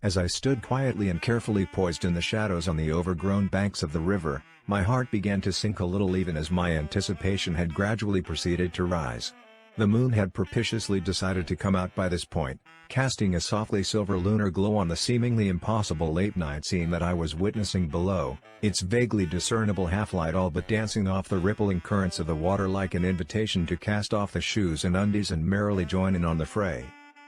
As I stood quietly and carefully poised in the shadows on the overgrown banks of the river, my heart began to sink a little even as my anticipation had gradually proceeded to rise. The moon had propitiously decided to come out by this point, casting a softly silver lunar glow on the seemingly impossible late-night scene that I was witnessing below, its vaguely discernible half-light all but dancing off the rippling currents of the water like an invitation to cast off the shoes and undies and merrily join in on the fray.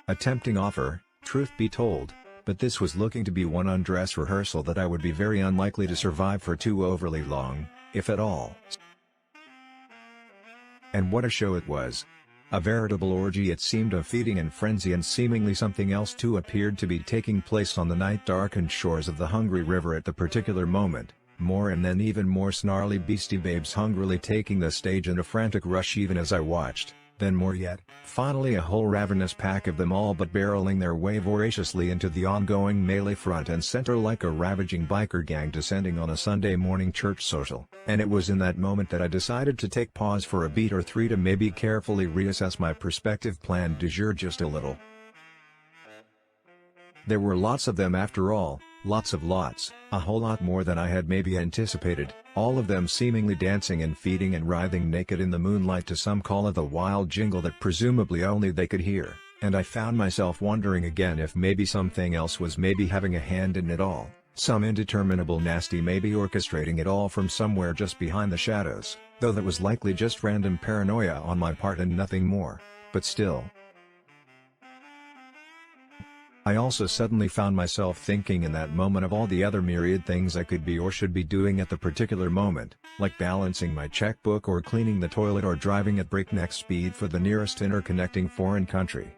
A tempting offer, truth be told, but this was looking to be one undress rehearsal that I would be very unlikely to survive for too overly long, if at all. And what a show it was! A veritable orgy it seemed of feeding and frenzy, and seemingly something else too appeared to be taking place on the night-darkened shores of the hungry river at the particular moment, more and then even more snarly beastie babes hungrily taking the stage in a frantic rush even as I watched. Then more yet, finally a whole ravenous pack of them all but barreling their way voraciously into the ongoing melee front and center like a ravaging biker gang descending on a Sunday morning church social. And it was in that moment that I decided to take pause for a beat or three to maybe carefully reassess my prospective plan du jour just a little. There were lots of them after all, lots, a whole lot more than I had maybe anticipated, all of them seemingly dancing and feeding and writhing naked in the moonlight to some call of the wild jingle that presumably only they could hear, and I found myself wondering again if maybe something else was maybe having a hand in it all, some indeterminable nasty maybe orchestrating it all from somewhere just behind the shadows, though that was likely just random paranoia on my part and nothing more, but still. I also suddenly found myself thinking in that moment of all the other myriad things I could be or should be doing at the particular moment, like balancing my checkbook or cleaning the toilet or driving at breakneck speed for the nearest interconnecting foreign country.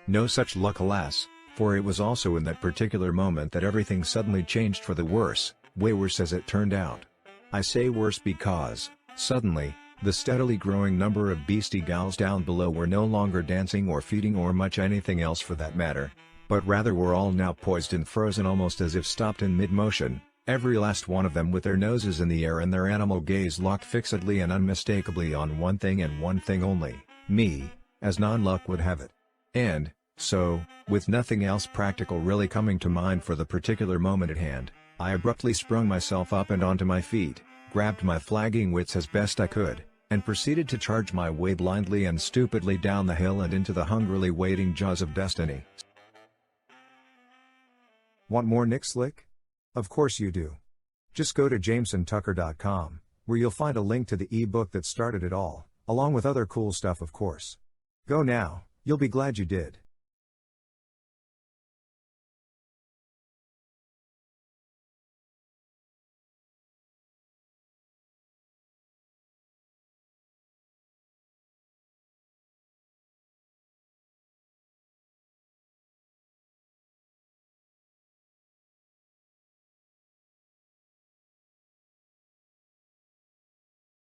No such luck, alas, for it was also in that particular moment that everything suddenly changed for the worse, way worse as it turned out. I say worse because, suddenly, the steadily growing number of beastie gals down below were no longer dancing or feeding or much anything else for that matter, but rather were all now poised and frozen almost as if stopped in mid-motion, every last one of them with their noses in the air and their animal gaze locked fixedly and unmistakably on one thing and one thing only, me, as non-luck would have it. And, so, with nothing else practical really coming to mind for the particular moment at hand, I abruptly sprung myself up and onto my feet, grabbed my flagging wits as best I could, and proceeded to charge my way blindly and stupidly down the hill and into the hungrily waiting jaws of destiny. Want more Nick Slick? Of course you do. Just go to jamesontucker.com, where you'll find a link to the ebook that started it all, along with other cool stuff of course. Go now, you'll be glad you did.